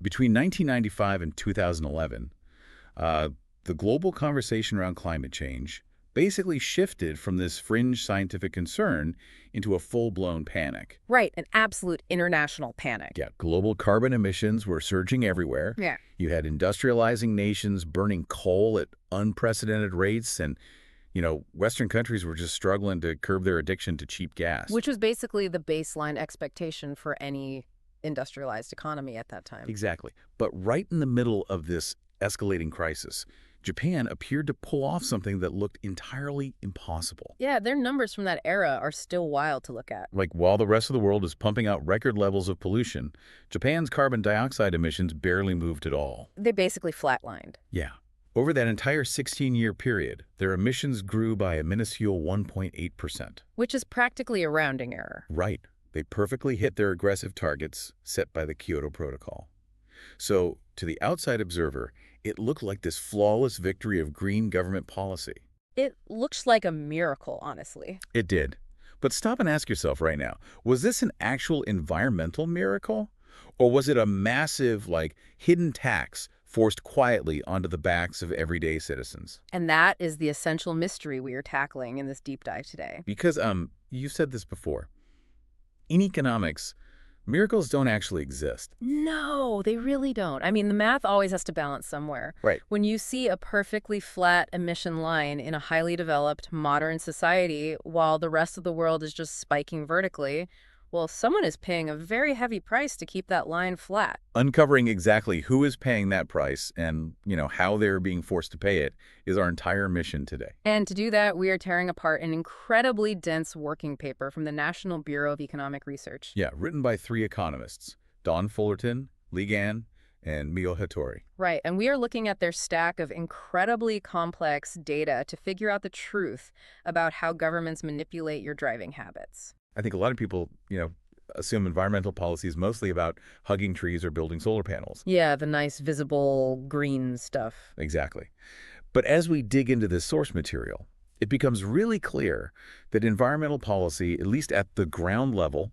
Between 1995 and 2011, the global conversation around climate change basically shifted from this fringe scientific concern into a full-blown panic. Right, an absolute international panic. Yeah, global carbon emissions were surging everywhere. Yeah. You had industrializing nations burning coal at unprecedented rates, and, Western countries were just struggling to curb their addiction to cheap gas. Which was basically the baseline expectation for any industrialized economy at that time. Exactly. But right in the middle of this escalating crisis, Japan appeared to pull off something that looked entirely impossible. Yeah, their numbers from that era are still wild to look at. Like, while the rest of the world is pumping out record levels of pollution, Japan's carbon dioxide emissions barely moved at all. They basically flatlined. Yeah. Over that entire 16-year period, their emissions grew by a minuscule 1.8%. Which is practically a rounding error. Right. They perfectly hit their aggressive targets set by the Kyoto Protocol. So, to the outside observer, it looked like this flawless victory of green government policy. It looks like a miracle, honestly. It did. But stop and ask yourself right now, was this an actual environmental miracle? Or was it a massive, hidden tax forced quietly onto the backs of everyday citizens? And that is the essential mystery we are tackling in this deep dive today. Because, you said this before. In economics, miracles don't actually exist. No, they really don't. I mean, the math always has to balance somewhere. Right. When you see a perfectly flat emission line in a highly developed modern society while the rest of the world is just spiking vertically, well, someone is paying a very heavy price to keep that line flat. Uncovering exactly who is paying that price and, how they're being forced to pay it is our entire mission today. And to do that, we are tearing apart an incredibly dense working paper from the National Bureau of Economic Research. Yeah, written by 3 economists, Don Fullerton, Li Gan, and Miwa Hattori. Right, and we are looking at their stack of incredibly complex data to figure out the truth about how governments manipulate your driving habits. I think a lot of people, assume environmental policy is mostly about hugging trees or building solar panels. Yeah, the nice visible green stuff. Exactly. But as we dig into this source material, it becomes really clear that environmental policy, at least at the ground level,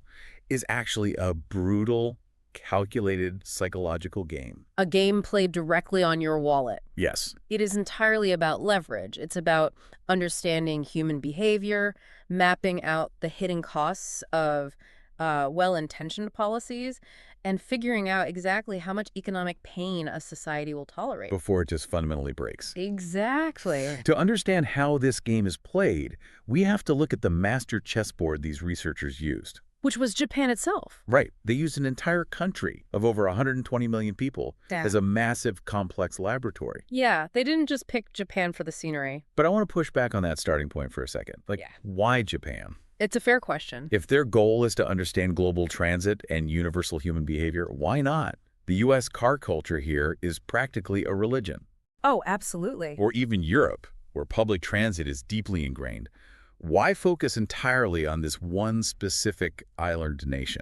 is actually a brutal, calculated psychological game. A game played directly on your wallet. Yes. It is entirely about leverage. It's about understanding human behavior, mapping out the hidden costs of well-intentioned policies, and figuring out exactly how much economic pain a society will tolerate. Before it just fundamentally breaks. Exactly. To understand how this game is played, we have to look at the master chessboard these researchers used. Which was Japan itself. Right. They used an entire country of over 120 million people as a massive, complex laboratory. Yeah, they didn't just pick Japan for the scenery. But I want to push back on that starting point for a second. Why Japan? It's a fair question. If their goal is to understand global transit and universal human behavior, why not? The U.S. car culture here is practically a religion. Oh, absolutely. Or even Europe, where public transit is deeply ingrained. Why focus entirely on this one specific island nation?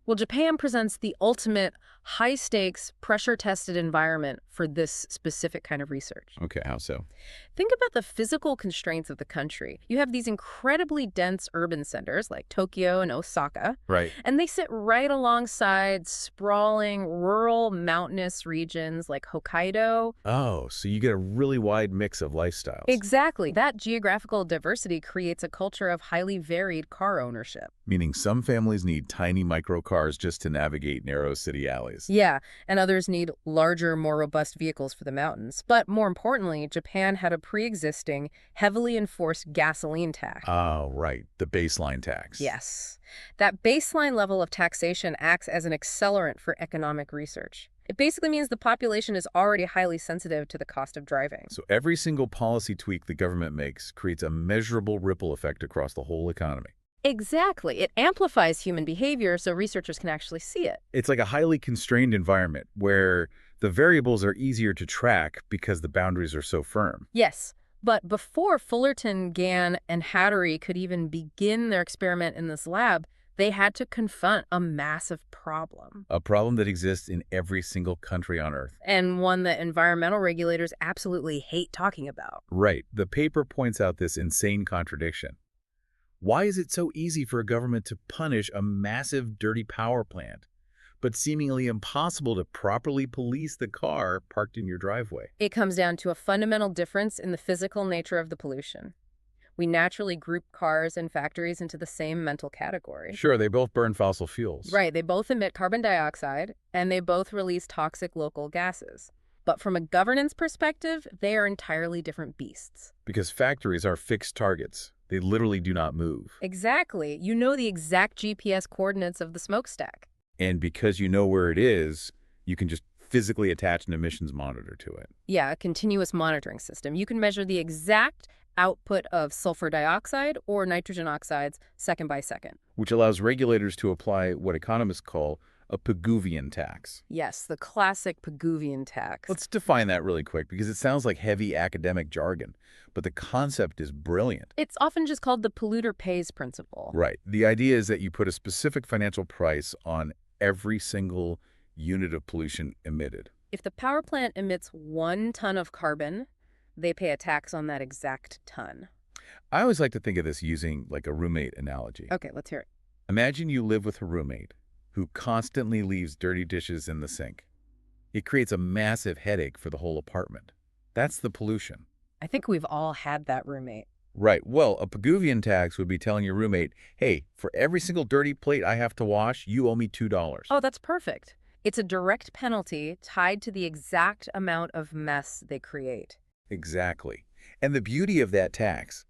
Well, Japan presents the ultimate high-stakes, pressure-tested environment for this specific kind of research. Okay, how so? Think about the physical constraints of the country. You have these incredibly dense urban centers like Tokyo and Osaka. Right. And they sit right alongside sprawling, rural, mountainous regions like Hokkaido. Oh, so you get a really wide mix of lifestyles. Exactly. That geographical diversity creates a culture of highly varied car ownership. Meaning some families need tiny microcars just to navigate narrow city alleys. Yeah, and others need larger, more robust vehicles for the mountains. But more importantly, Japan had a pre-existing, heavily enforced gasoline tax. Oh, right. The baseline tax. Yes. That baseline level of taxation acts as an accelerant for economic research. It basically means the population is already highly sensitive to the cost of driving. So every single policy tweak the government makes creates a measurable ripple effect across the whole economy. Exactly. It amplifies human behavior so researchers can actually see it. It's like a highly constrained environment where the variables are easier to track because the boundaries are so firm. Yes. But before Fullerton, Gan, and Hattori could even begin their experiment in this lab, they had to confront a massive problem. A problem that exists in every single country on Earth. And one that environmental regulators absolutely hate talking about. Right. The paper points out this insane contradiction. Why is it so easy for a government to punish a massive, dirty power plant, but seemingly impossible to properly police the car parked in your driveway. It comes down to a fundamental difference in the physical nature of the pollution. We naturally group cars and factories into the same mental category. Sure, they both burn fossil fuels. Right, they both emit carbon dioxide, and they both release toxic local gases. But from a governance perspective, they are entirely different beasts. Because factories are fixed targets. They literally do not move. Exactly. You know the exact GPS coordinates of the smokestack. And because you know where it is, you can just physically attach an emissions monitor to it. Yeah, a continuous monitoring system. You can measure the exact output of sulfur dioxide or nitrogen oxides second by second. Which allows regulators to apply what economists call a Pigouvian tax. Yes, the classic Pigouvian tax. Let's define that really quick because it sounds like heavy academic jargon, but the concept is brilliant. It's often just called the polluter pays principle. Right. The idea is that you put a specific financial price on every single unit of pollution emitted. If the power plant emits 1 ton of carbon, they pay a tax on that exact ton. I always like to think of this using like a roommate analogy. Okay, let's hear it. Imagine you live with a roommate who constantly leaves dirty dishes in the sink. It creates a massive headache for the whole apartment. That's the pollution. I think we've all had that roommate. Right. Well, a Pigouvian tax would be telling your roommate, hey, for every single dirty plate I have to wash, you owe me $2. Oh, that's perfect. It's a direct penalty tied to the exact amount of mess they create. Exactly. And the beauty of that tax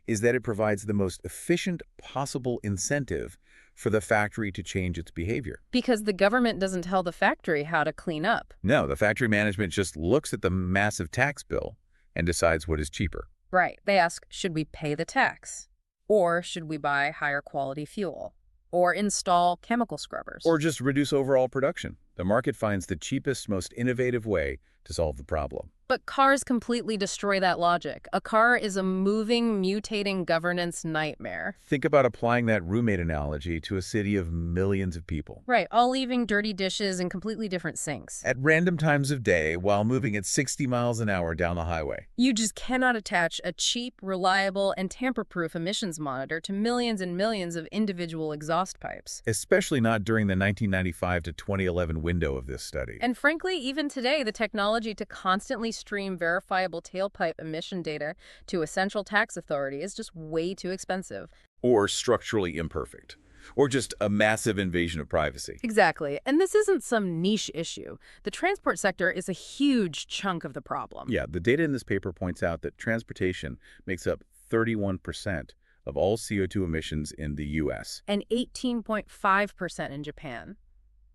is that it provides the most efficient possible incentive for the factory to change its behavior. Because the government doesn't tell the factory how to clean up. No, the factory management just looks at the massive tax bill and decides what is cheaper. Right. They ask, should we pay the tax? Or should we buy higher quality fuel? Or install chemical scrubbers? Or just reduce overall production. The market finds the cheapest, most innovative way to solve the problem. But cars completely destroy that logic. A car is a moving, mutating governance nightmare. Think about applying that roommate analogy to a city of millions of people. Right, all leaving dirty dishes in completely different sinks. At random times of day while moving at 60 miles an hour down the highway. You just cannot attach a cheap, reliable, and tamper-proof emissions monitor to millions and millions of individual exhaust pipes. Especially not during the 1995 to 2011 window of this study. And frankly, even today, the technology to constantly stream verifiable tailpipe emission data to a central tax authority is just way too expensive. Or structurally imperfect. Or just a massive invasion of privacy. Exactly. And this isn't some niche issue. The transport sector is a huge chunk of the problem. Yeah, the data in this paper points out that transportation makes up 31% of all CO2 emissions in the U.S. And 18.5% in Japan.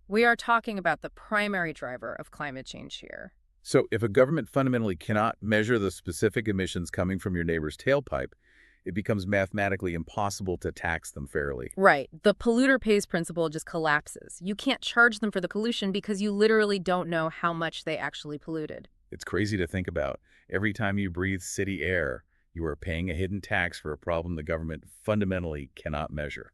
We are talking about the primary driver of climate change here. So if a government fundamentally cannot measure the specific emissions coming from your neighbor's tailpipe, it becomes mathematically impossible to tax them fairly. Right. The polluter pays principle just collapses. You can't charge them for the pollution because you literally don't know how much they actually polluted. It's crazy to think about. Every time you breathe city air, you are paying a hidden tax for a problem the government fundamentally cannot measure.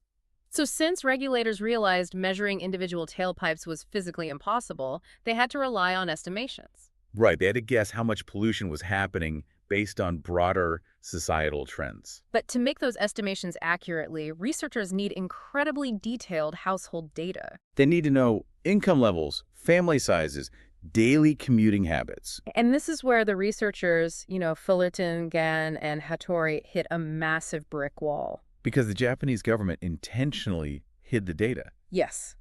So since regulators realized measuring individual tailpipes was physically impossible, they had to rely on estimations. Right, they had to guess how much pollution was happening based on broader societal trends. But to make those estimations accurately, researchers need incredibly detailed household data. They need to know income levels, family sizes, daily commuting habits. And this is where the researchers, Fullerton, Gan, and Hattori hit a massive brick wall. Because the Japanese government intentionally hid the data. Yes.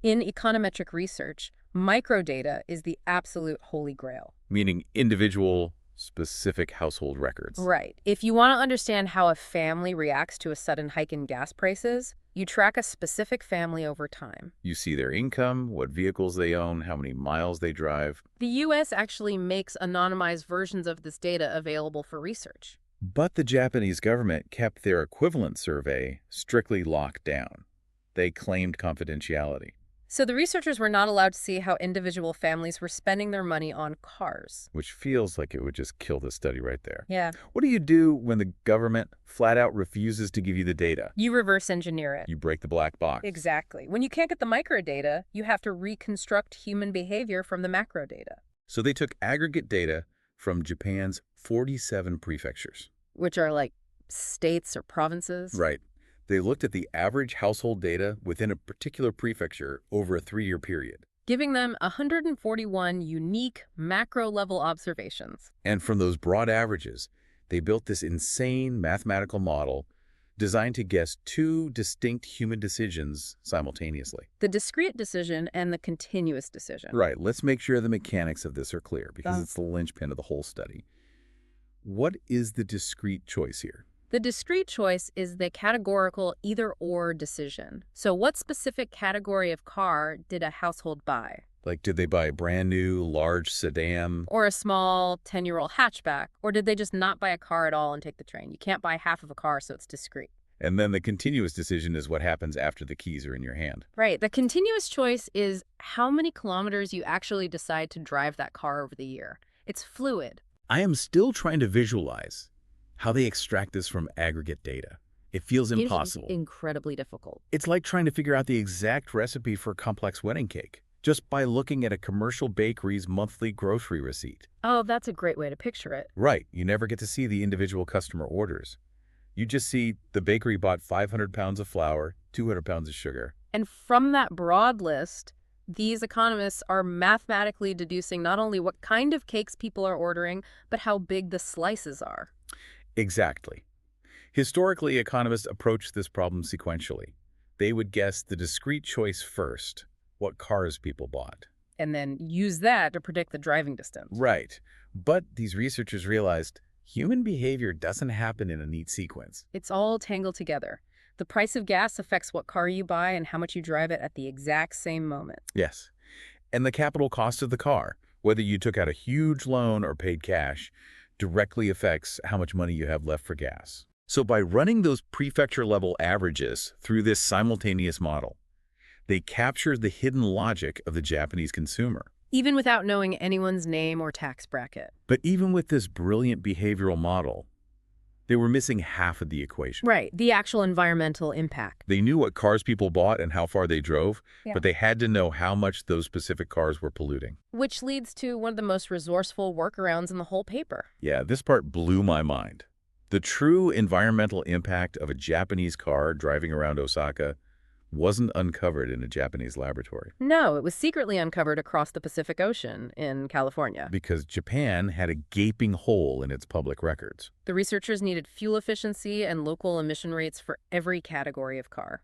In econometric research, microdata is the absolute holy grail. Meaning individual, specific household records. Right. If you want to understand how a family reacts to a sudden hike in gas prices, you track a specific family over time. You see their income, what vehicles they own, how many miles they drive. The U.S. actually makes anonymized versions of this data available for research. But the Japanese government kept their equivalent survey strictly locked down. They claimed confidentiality. So the researchers were not allowed to see how individual families were spending their money on cars. Which feels like it would just kill the study right there. Yeah. What do you do when the government flat out refuses to give you the data? You reverse engineer it. You break the black box. Exactly. When you can't get the microdata, you have to reconstruct human behavior from the macrodata. So they took aggregate data from Japan's 47 prefectures. Which are like states or provinces. Right. They looked at the average household data within a particular prefecture over a 3-year period. Giving them 141 unique macro-level observations. And from those broad averages, they built this insane mathematical model designed to guess 2 distinct human decisions simultaneously. The discrete decision and the continuous decision. Right. Let's make sure the mechanics of this are clear because it's the linchpin of the whole study. What is the discrete choice here? The discrete choice is the categorical either-or decision. So what specific category of car did a household buy? Like, did they buy a brand new, large sedan? Or a small 10-year-old hatchback? Or did they just not buy a car at all and take the train? You can't buy half of a car, so it's discrete. And then the continuous decision is what happens after the keys are in your hand. Right. The continuous choice is how many kilometers you actually decide to drive that car over the year. It's fluid. I am still trying to visualize how they extract this from aggregate data. It feels impossible. It is incredibly difficult. It's like trying to figure out the exact recipe for a complex wedding cake just by looking at a commercial bakery's monthly grocery receipt. Oh, that's a great way to picture it. Right. You never get to see the individual customer orders. You just see the bakery bought 500 pounds of flour, 200 pounds of sugar. And from that broad list, these economists are mathematically deducing not only what kind of cakes people are ordering, but how big the slices are. Exactly. Historically, economists approached this problem sequentially. They would guess the discrete choice first, what cars people bought. And then use that to predict the driving distance. Right. But these researchers realized human behavior doesn't happen in a neat sequence. It's all tangled together. The price of gas affects what car you buy and how much you drive it at the exact same moment. Yes. And the capital cost of the car, whether you took out a huge loan or paid cash, directly affects how much money you have left for gas. So by running those prefecture-level averages through this simultaneous model, they captured the hidden logic of the Japanese consumer. Even without knowing anyone's name or tax bracket. But even with this brilliant behavioral model, they were missing half of the equation. Right, the actual environmental impact. They knew what cars people bought and how far they drove, but they had to know how much those specific cars were polluting. Which leads to one of the most resourceful workarounds in the whole paper. Yeah, this part blew my mind. The true environmental impact of a Japanese car driving around Osaka wasn't uncovered in a Japanese laboratory. No, it was secretly uncovered across the Pacific Ocean in California. Because Japan had a gaping hole in its public records. The researchers needed fuel efficiency and local emission rates for every category of car.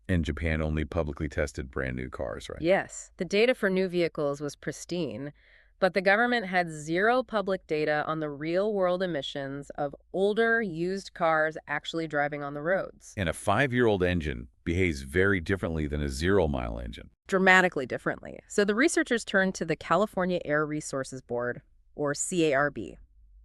And Japan only publicly tested brand new cars, right? Yes, the data for new vehicles was pristine, but the government had zero public data on the real-world emissions of older, used cars actually driving on the roads. And a 5-year-old engine behaves very differently than a 0-mile engine. Dramatically differently. So the researchers turned to the California Air Resources Board, or CARB.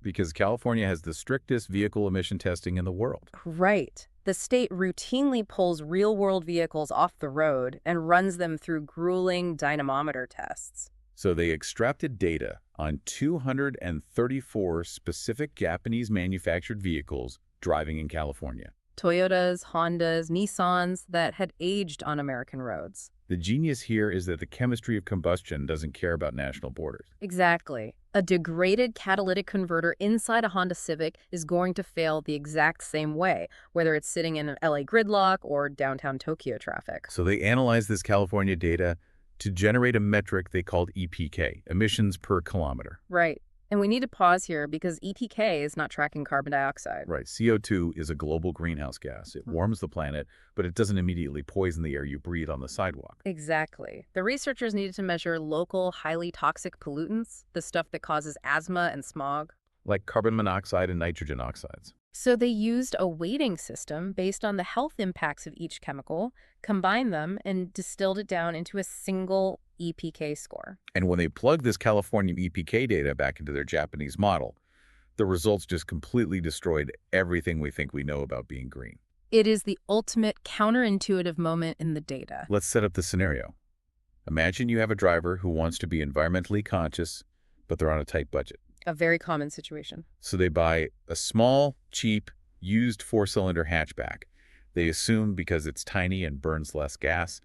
Because California has the strictest vehicle emission testing in the world. Right. The state routinely pulls real-world vehicles off the road and runs them through grueling dynamometer tests. So they extracted data on 234 specific Japanese manufactured vehicles driving in California. Toyotas, Hondas, Nissans that had aged on American roads. The genius here is that the chemistry of combustion doesn't care about national borders. Exactly. A degraded catalytic converter inside a Honda Civic is going to fail the exact same way, whether it's sitting in an LA gridlock or downtown Tokyo traffic. So they analyzed this California data to generate a metric they called EPK, emissions per kilometer. Right. And we need to pause here because EPK is not tracking carbon dioxide. Right. CO2 is a global greenhouse gas. It warms the planet, but it doesn't immediately poison the air you breathe on the sidewalk. Exactly. The researchers needed to measure local, highly toxic pollutants, the stuff that causes asthma and smog. Like carbon monoxide and nitrogen oxides. So they used a weighting system based on the health impacts of each chemical, combined them, and distilled it down into a single EPK score. And when they plugged this California EPK data back into their Japanese model, the results just completely destroyed everything we think we know about being green. It is the ultimate counterintuitive moment in the data. Let's set up the scenario. Imagine you have a driver who wants to be environmentally conscious, but they're on a tight budget. A very common situation. So they buy a small, cheap, used 4-cylinder hatchback. They assume because it's tiny and burns less gas,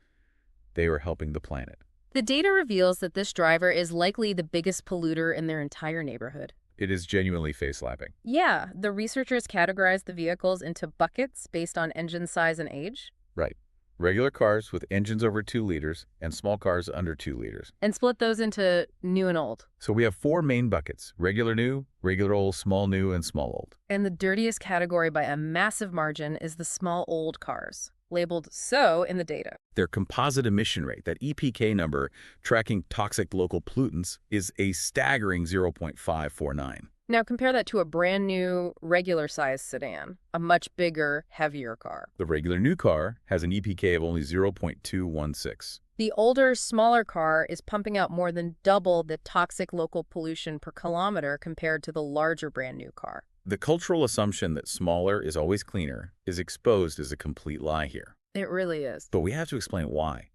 they are helping the planet. The data reveals that this driver is likely the biggest polluter in their entire neighborhood. It is genuinely face-slapping. Yeah, the researchers categorized the vehicles into buckets based on engine size and age, Right. Regular cars with engines over 2 liters and small cars under 2 liters. and split those into new and old. So we have 4 main buckets: regular new, regular old, small new, and small old. And the dirtiest category by a massive margin is the small old cars, labeled so in the data. Their composite emission rate, that EPK number tracking toxic local pollutants, is a staggering 0.549. Now compare that to a brand new, regular-sized sedan, a much bigger, heavier car. The regular new car has an EPK of only 0.216. The older, smaller car is pumping out more than double the toxic local pollution per kilometer compared to the larger brand new car. The cultural assumption that smaller is always cleaner is exposed as a complete lie here. It really is. But we have to explain why.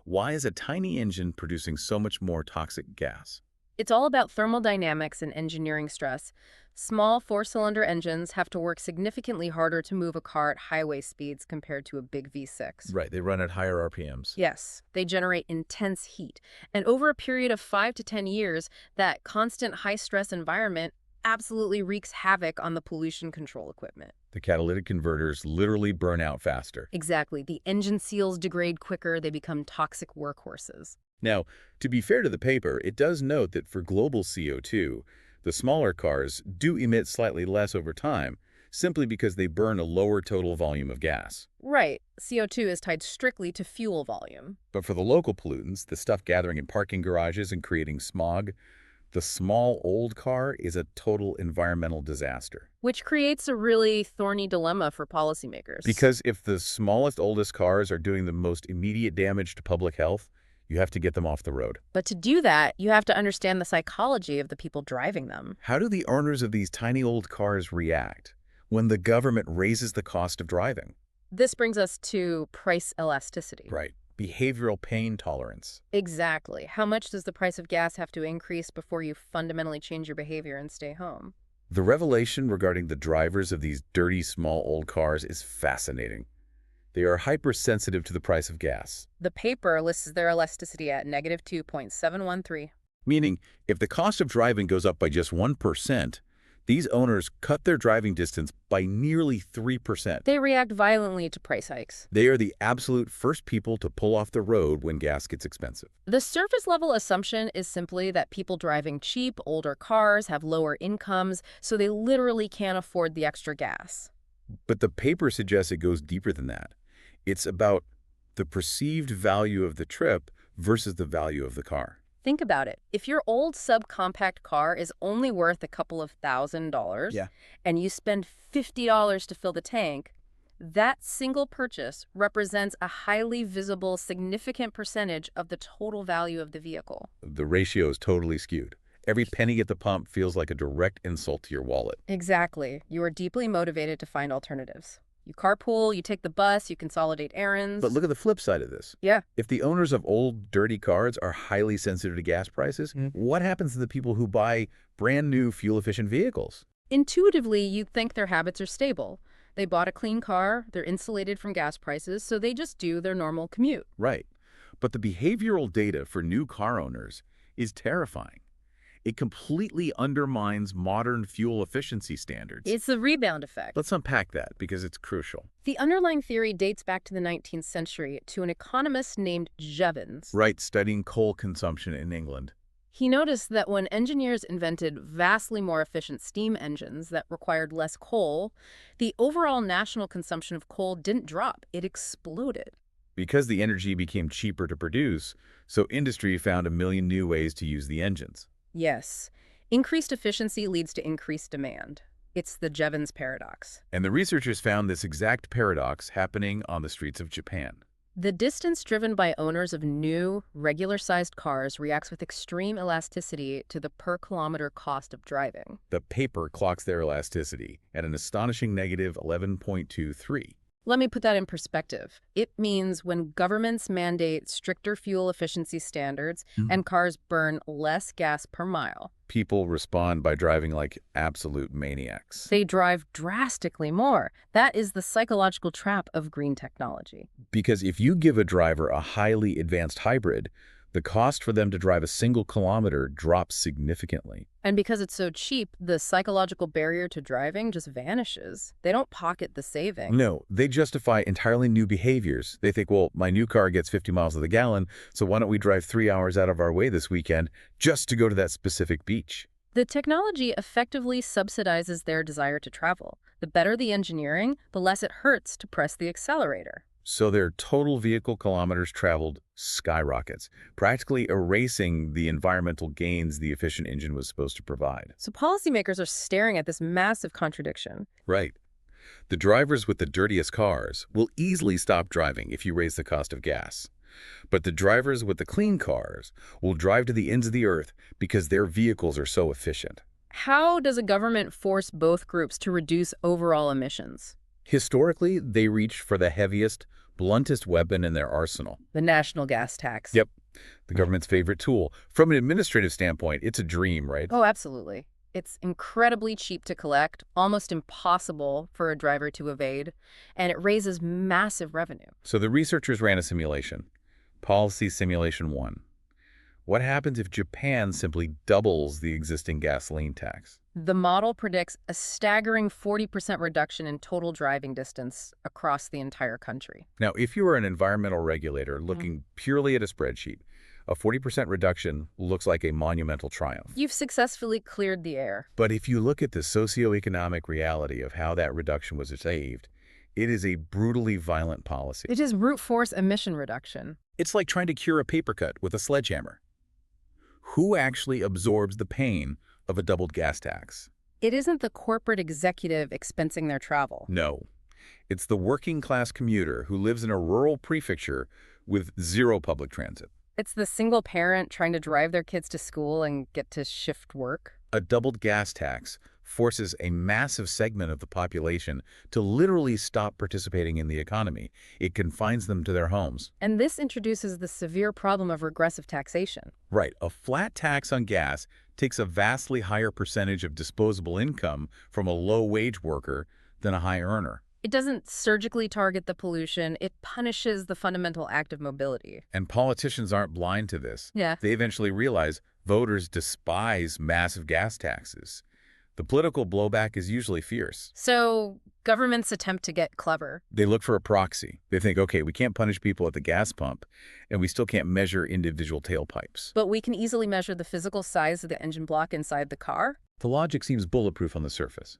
Why is a tiny engine producing so much more toxic gas? It's all about thermodynamics and engineering stress. Small four-cylinder engines have to work significantly harder to move a car at highway speeds compared to a big V6. Right, they run at higher RPMs. Yes, they generate intense heat. And over a period of 5 to 10 years, that constant high-stress environment absolutely wreaks havoc on the pollution control equipment. The catalytic converters literally burn out faster. Exactly. The engine seals degrade quicker. They become toxic workhorses. Now, to be fair to the paper, it does note that for global CO2, the smaller cars do emit slightly less over time, simply because they burn a lower total volume of gas. Right. CO2 is tied strictly to fuel volume. But for the local pollutants, the stuff gathering in parking garages and creating smog, the small old car is a total environmental disaster. Which creates a really thorny dilemma for policymakers. Because if the smallest, oldest cars are doing the most immediate damage to public health, you have to get them off the road. But to do that, you have to understand the psychology of the people driving them. How do the owners of these tiny old cars react when the government raises the cost of driving? This brings us to price elasticity. Right. Behavioral pain tolerance. Exactly. How much does the price of gas have to increase before you fundamentally change your behavior and stay home? The revelation regarding the drivers of these dirty, small, old cars is fascinating. They are hypersensitive to the price of gas. The paper lists their elasticity at negative 2.713. Meaning, if the cost of driving goes up by just 1%, these owners cut their driving distance by nearly 3%. They react violently to price hikes. They are the absolute first people to pull off the road when gas gets expensive. The surface-level assumption is simply that people driving cheap, older cars have lower incomes, so they literally can't afford the extra gas. But the paper suggests it goes deeper than that. It's about the perceived value of the trip versus the value of the car. Think about it. If your old subcompact car is only worth a couple of $1,000 and you spend $50 to fill the tank, that single purchase represents a highly visible, significant percentage of the total value of the vehicle. The ratio is totally skewed. Every penny at the pump feels like a direct insult to your wallet. Exactly. You are deeply motivated to find alternatives. You carpool, you take the bus, you consolidate errands. But look at the flip side of this. Yeah. If the owners of old, dirty cars are highly sensitive to gas prices, what happens to the people who buy brand new fuel-efficient vehicles? Intuitively, you'd think their habits are stable. They bought a clean car, they're insulated from gas prices, so they just do their normal commute. Right. But the behavioral data for new car owners is terrifying. It completely undermines modern fuel efficiency standards. It's the rebound effect. Let's unpack that because it's crucial. The underlying theory dates back to the 19th century to an economist named Jevons. Right, studying coal consumption in England. He noticed that when engineers invented vastly more efficient steam engines that required less coal, the overall national consumption of coal didn't drop, it exploded. Because the energy became cheaper to produce, so industry found a million new ways to use the engines. Yes. Increased efficiency leads to increased demand. It's the Jevons paradox. And the researchers found this exact paradox happening on the streets of Japan. The distance driven by owners of new, regular-sized cars reacts with extreme elasticity to the per-kilometer cost of driving. The paper clocks their elasticity at an astonishing negative 11.23. Let me put that in perspective. It means when governments mandate stricter fuel efficiency standards and cars burn less gas per mile, people respond by driving like absolute maniacs. they drive drastically more. That is the psychological trap of green technology. Because if you give a driver a highly advanced hybrid, The cost for them to drive a single kilometer drops significantly. And because it's so cheap, the psychological barrier to driving just vanishes. They don't pocket the savings. No, they justify entirely new behaviors. They think, well, my new car gets 50 miles to the gallon, so why don't we drive 3 hours out of our way this weekend just to go to that specific beach? The technology effectively subsidizes their desire to travel. The better the engineering, the less it hurts to press the accelerator. So their total vehicle kilometers traveled skyrockets, practically erasing the environmental gains the efficient engine was supposed to provide. So policymakers are staring at this massive contradiction. Right. The drivers with the dirtiest cars will easily stop driving if you raise the cost of gas. But the drivers with the clean cars will drive to the ends of the earth because their vehicles are so efficient. How does a government force both groups to reduce overall emissions? Historically, they reached for the heaviest, bluntest weapon in their arsenal. The national gas tax. Yep, the government's favorite tool. From an administrative standpoint, it's a dream, right? Oh, absolutely. It's incredibly cheap to collect, almost impossible for a driver to evade, and it raises massive revenue. So the researchers ran a simulation. Policy Simulation 1. What happens if Japan simply doubles the existing gasoline tax? The model predicts a staggering 40% reduction in total driving distance across the entire country. Now, if you are an environmental regulator looking purely at a spreadsheet, a 40% reduction looks like a monumental triumph. You've successfully cleared the air. But if you look at the socioeconomic reality of how that reduction was achieved, it is a brutally violent policy. It is brute force emission reduction. It's like trying to cure a paper cut with a sledgehammer. Who actually absorbs the pain of a doubled gas tax? It isn't the corporate executive expensing their travel. No. It's the working-class commuter who lives in a rural prefecture with zero public transit. It's the single parent trying to drive their kids to school and get to shift work. A doubled gas tax forces a massive segment of the population to literally stop participating in the economy. It confines them to their homes. And this introduces the severe problem of regressive taxation. Right. A flat tax on gas takes a vastly higher percentage of disposable income from a low-wage worker than a high earner. It doesn't surgically target the pollution. It punishes the fundamental act of mobility. And politicians aren't blind to this. Yeah. They eventually realize voters despise massive gas taxes. The political blowback is usually fierce. So governments attempt to get clever. They look for a proxy. They think, okay, we can't punish people at the gas pump, and we still can't measure individual tailpipes. But we can easily measure the physical size of the engine block inside the car. The logic seems bulletproof on the surface.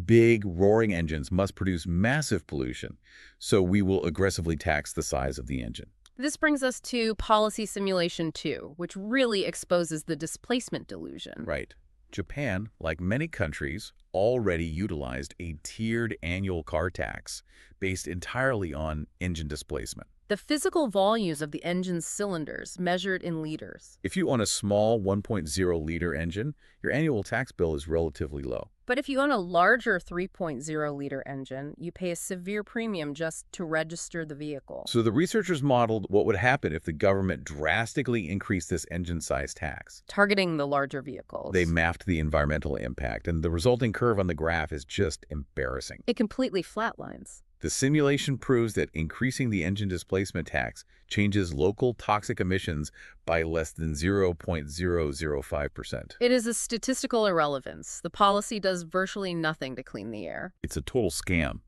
Big, roaring engines must produce massive pollution, so we will aggressively tax the size of the engine. This brings us to Policy Simulation 2, which really exposes the displacement delusion. Right. Japan, like many countries, already utilized a tiered annual car tax based entirely on engine displacement. The physical volumes of the engine's cylinders measured in liters. If you own a small 1.0-liter engine, your annual tax bill is relatively low. But if you own a larger 3.0-liter engine, you pay a severe premium just to register the vehicle. So the researchers modeled what would happen if the government drastically increased this engine size tax. Targeting the larger vehicles. They mapped the environmental impact, and the resulting curve on the graph is just embarrassing. It completely flatlines. The simulation proves that increasing the engine displacement tax changes local toxic emissions by less than 0.005%. It is a statistical irrelevance. The policy does virtually nothing to clean the air. It's a total scam.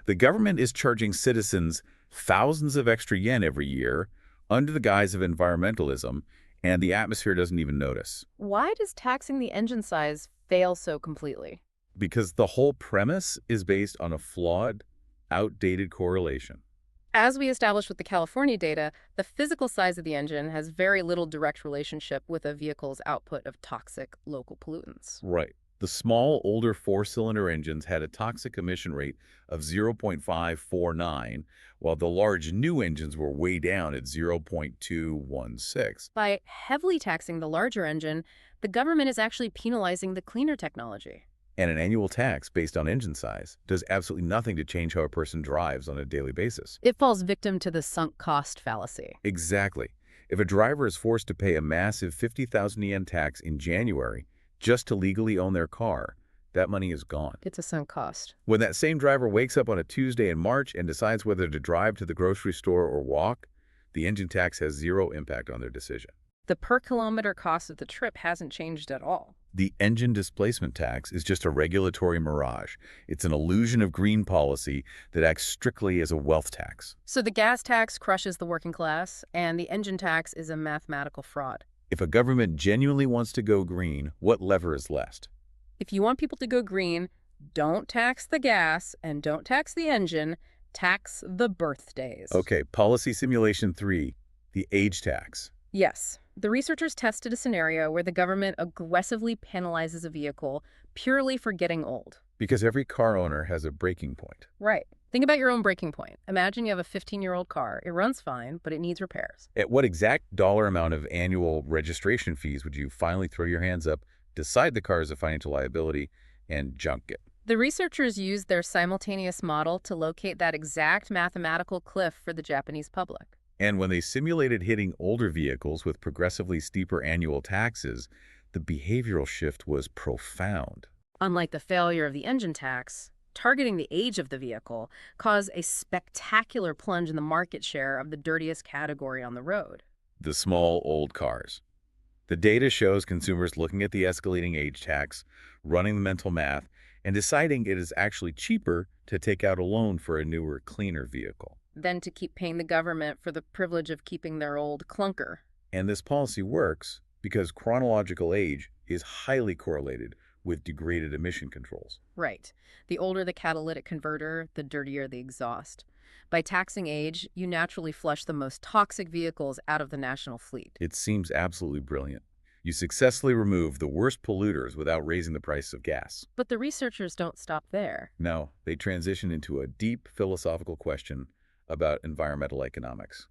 The government is charging citizens thousands of extra yen every year under the guise of environmentalism, and the atmosphere doesn't even notice. Why does taxing the engine size fail so completely? Because the whole premise is based on a flawed, outdated correlation. As we established with the California data, the physical size of the engine has very little direct relationship with a vehicle's output of toxic local pollutants. Right. The small, older four-cylinder engines had a toxic emission rate of 0.549, while the large new engines were way down at 0.216. By heavily taxing the larger engine, the government is actually penalizing the cleaner technology. And an annual tax based on engine size does absolutely nothing to change how a person drives on a daily basis. It falls victim to the sunk cost fallacy. Exactly. If a driver is forced to pay a massive 50,000 yen tax in January just to legally own their car, that money is gone. It's a sunk cost. When that same driver wakes up on a Tuesday in March and decides whether to drive to the grocery store or walk, The engine tax has zero impact on their decision. The per-kilometer cost of the trip hasn't changed at all. The engine displacement tax is just a regulatory mirage. It's an illusion of green policy that acts strictly as a wealth tax. So the gas tax crushes the working class, and the engine tax is a mathematical fraud. If a government genuinely wants to go green, what lever is left? If you want people to go green, don't tax the gas and don't tax the engine, tax the birthdays. Okay, policy simulation 3, the age tax. Yes. The researchers tested a scenario where the government aggressively penalizes a vehicle purely for getting old. Because every car owner has a breaking point. Right. Think about your own breaking point. Imagine you have a 15-year-old car. It runs fine, but it needs repairs. At what exact dollar amount of annual registration fees would you finally throw your hands up, decide the car is a financial liability, and junk it? The researchers used their simultaneous model to locate that exact mathematical cliff for the Japanese public. And when they simulated hitting older vehicles with progressively steeper annual taxes, the behavioral shift was profound. Unlike the failure of the engine tax, targeting the age of the vehicle caused a spectacular plunge in the market share of the dirtiest category on the road. The small, old cars. The data shows consumers looking at the escalating age tax, running the mental math, and deciding it is actually cheaper to take out a loan for a newer, cleaner vehicle. Than to keep paying the government for the privilege of keeping their old clunker. And this policy works because chronological age is highly correlated with degraded emission controls. Right. The older the catalytic converter, the dirtier the exhaust. By taxing age, you naturally flush the most toxic vehicles out of the national fleet. It seems absolutely brilliant. You successfully remove the worst polluters without raising the price of gas. But the researchers don't stop there. No, they transition into a deep philosophical question about environmental economics.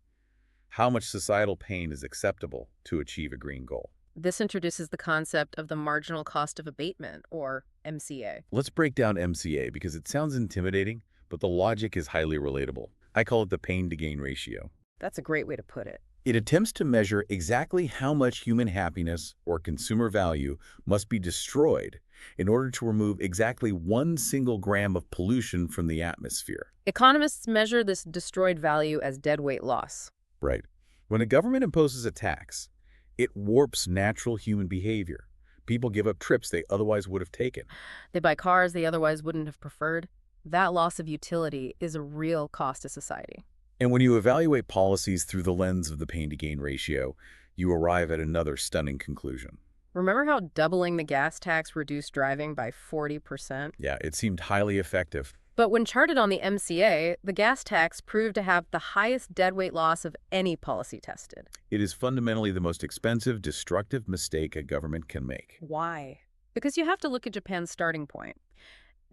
How much societal pain is acceptable to achieve a green goal? This introduces the concept of the marginal cost of abatement, or MCA. Let's break down MCA because it sounds intimidating, but the logic is highly relatable. I call it the pain-to-gain ratio. That's a great way to put it. It attempts to measure exactly how much human happiness or consumer value must be destroyed in order to remove exactly 1 single gram of pollution from the atmosphere. Economists measure this destroyed value as deadweight loss. Right. When a government imposes a tax, it warps natural human behavior. People give up trips they otherwise would have taken. They buy cars they otherwise wouldn't have preferred. That loss of utility is a real cost to society. And when you evaluate policies through the lens of the pain-to-gain ratio, you arrive at another stunning conclusion. Remember how doubling the gas tax reduced driving by 40%? Yeah, it seemed highly effective. But when charted on the MCA, the gas tax proved to have the highest deadweight loss of any policy tested. It is fundamentally the most expensive, destructive mistake a government can make. Why? Because you have to look at Japan's starting point.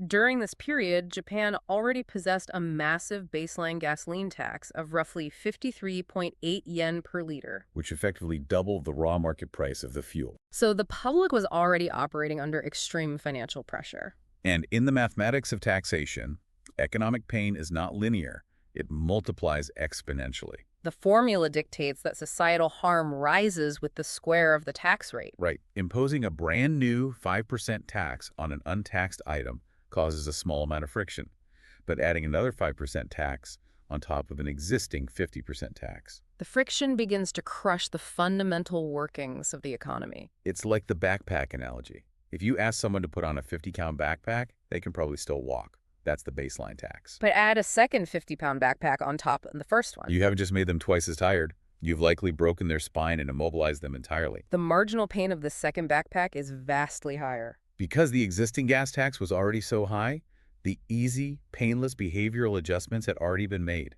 During this period, Japan already possessed a massive baseline gasoline tax of roughly 53.8 yen per liter, which effectively doubled the raw market price of the fuel. So the public was already operating under extreme financial pressure. And in the mathematics of taxation, economic pain is not linear. It multiplies exponentially. The formula dictates that societal harm rises with the square of the tax rate. Right. Imposing a brand new 5% tax on an untaxed item causes a small amount of friction, but adding another 5% tax on top of an existing 50% tax. The friction begins to crush the fundamental workings of the economy. It's like the backpack analogy. If you ask someone to put on a 50-pound backpack, they can probably still walk. That's the baseline tax. But add a second 50-pound backpack on top of the first one. You haven't just made them twice as tired. You've likely broken their spine and immobilized them entirely. The marginal pain of the second backpack is vastly higher. Because the existing gas tax was already so high, the easy, painless behavioral adjustments had already been made.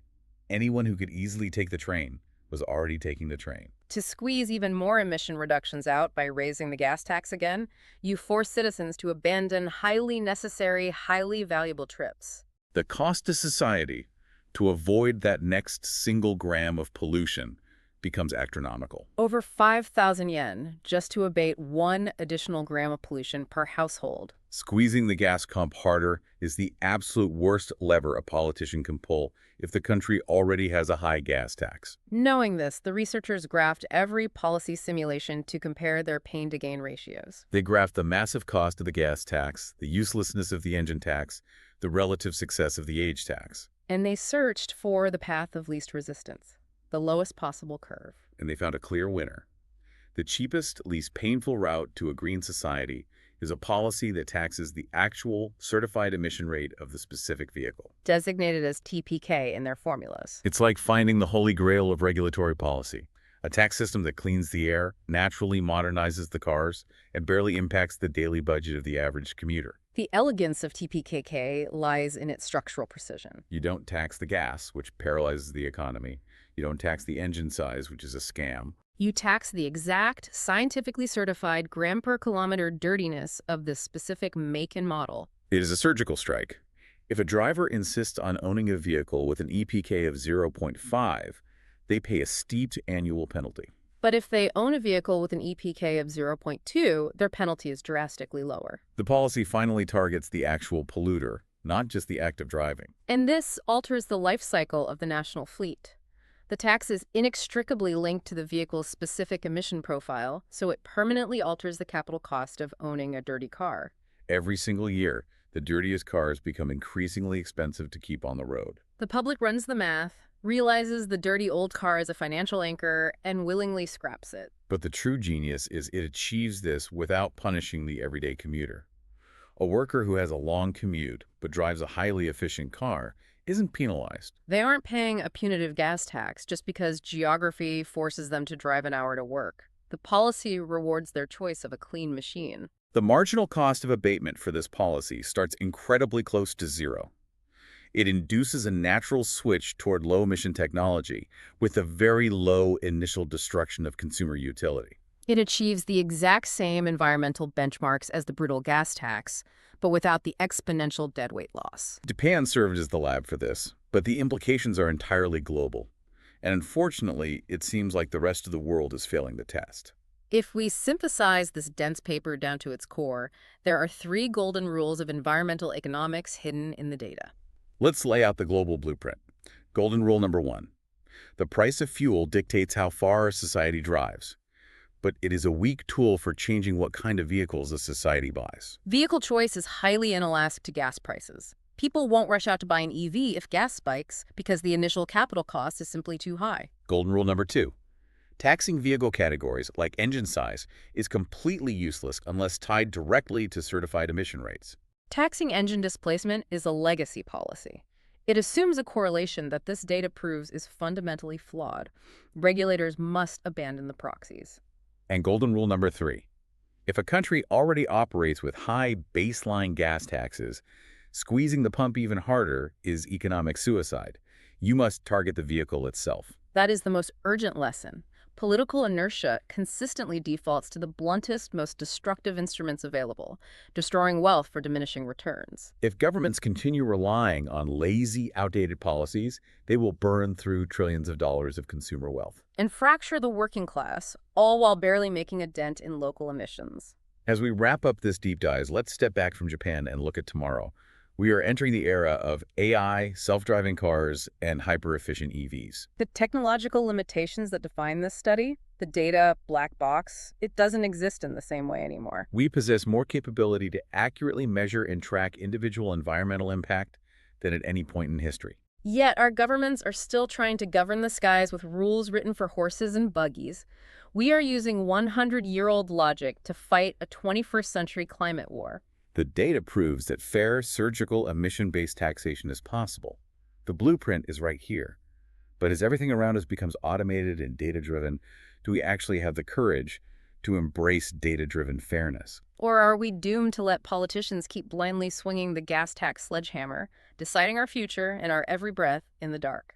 Anyone who could easily take the train was already taking the train. To squeeze even more emission reductions out by raising the gas tax again, you force citizens to abandon highly necessary, highly valuable trips. The cost to society to avoid that next single gram of pollution becomes astronomical. Over 5,000 yen just to abate 1 additional gram of pollution per household. Squeezing the gas pump harder is the absolute worst lever a politician can pull if the country already has a high gas tax. Knowing this, the researchers graphed every policy simulation to compare their pain-to-gain ratios. They graphed the massive cost of the gas tax, the uselessness of the engine tax, the relative success of the age tax. And they searched for the path of least resistance, the lowest possible curve. And they found a clear winner. The cheapest, least painful route to a green society is a policy that taxes the actual certified emission rate of the specific vehicle. Designated as TPK in their formulas. It's like finding the holy grail of regulatory policy. A tax system that cleans the air, naturally modernizes the cars, and barely impacts the daily budget of the average commuter. The elegance of TPKK lies in its structural precision. You don't tax the gas, which paralyzes the economy. You don't tax the engine size, which is a scam. You tax the exact, scientifically certified gram per kilometer dirtiness of the specific make and model. It is a surgical strike. If a driver insists on owning a vehicle with an EPK of 0.5, they pay a steeped annual penalty. But if they own a vehicle with an EPK of 0.2, their penalty is drastically lower. The policy finally targets the actual polluter, not just the act of driving. And this alters the life cycle of the national fleet. The tax is inextricably linked to the vehicle's specific emission profile, so it permanently alters the capital cost of owning a dirty car. Every single year, the dirtiest cars become increasingly expensive to keep on the road. The public runs the math, realizes the dirty old car is a financial anchor, and willingly scraps it. But the true genius is it achieves this without punishing the everyday commuter. A worker who has a long commute but drives a highly efficient car isn't penalized. They aren't paying a punitive gas tax just because geography forces them to drive an hour to work. The policy rewards their choice of a clean machine. The marginal cost of abatement for this policy starts incredibly close to zero. It induces a natural switch toward low-emission technology with a very low initial destruction of consumer utility. It achieves the exact same environmental benchmarks as the brutal gas tax, but without the exponential deadweight loss. Japan served as the lab for this, but the implications are entirely global. And unfortunately, it seems like the rest of the world is failing the test. If we synthesize this dense paper down to its core, there are 3 golden rules of environmental economics hidden in the data. Let's lay out the global blueprint. Golden rule number 1. The price of fuel dictates how far a society drives, but it is a weak tool for changing what kind of vehicles a society buys. Vehicle choice is highly inelastic to gas prices. People won't rush out to buy an EV if gas spikes because the initial capital cost is simply too high. Golden rule number 2. Taxing vehicle categories like engine size is completely useless unless tied directly to certified emission rates. Taxing engine displacement is a legacy policy. It assumes a correlation that this data proves is fundamentally flawed. Regulators must abandon the proxies. And golden rule number 3. If a country already operates with high baseline gas taxes, squeezing the pump even harder is economic suicide. You must target the vehicle itself. That is the most urgent lesson. Political inertia consistently defaults to the bluntest, most destructive instruments available, destroying wealth for diminishing returns. If governments continue relying on lazy, outdated policies, they will burn through trillions of dollars of consumer wealth. And fracture the working class, all while barely making a dent in local emissions. As we wrap up this deep dive, let's step back from Japan and look at tomorrow. We are entering the era of AI, self-driving cars, and hyper-efficient EVs. The technological limitations that define this study, the data black box, it doesn't exist in the same way anymore. We possess more capability to accurately measure and track individual environmental impact than at any point in history. Yet our governments are still trying to govern the skies with rules written for horses and buggies. We are using 100-year-old logic to fight a 21st century climate war. The data proves that fair, surgical, emission-based taxation is possible. The blueprint is right here. But as everything around us becomes automated and data-driven, do we actually have the courage to embrace data-driven fairness? Or are we doomed to let politicians keep blindly swinging the gas tax sledgehammer, deciding our future and our every breath in the dark?